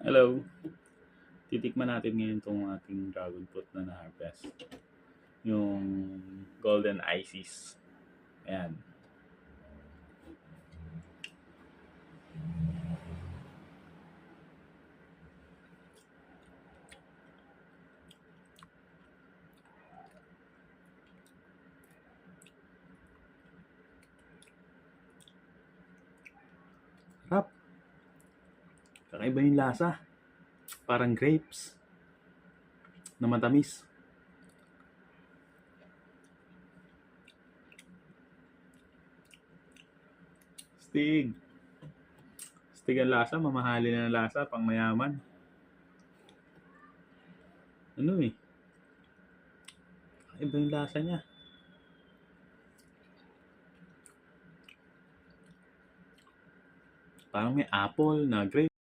Hello. Titikman natin ngayon itong ating dragon fruit na na-harvest. Yung golden Isis. Ayan. Sarap. Kakaiba yung lasa. Parang grapes. Na matamis. Stig. Stig ang lasa. Mamahalin ang lasa. Pang mayaman. Ano eh. Kakaiba yung lasa niya. Parang may apple na grape.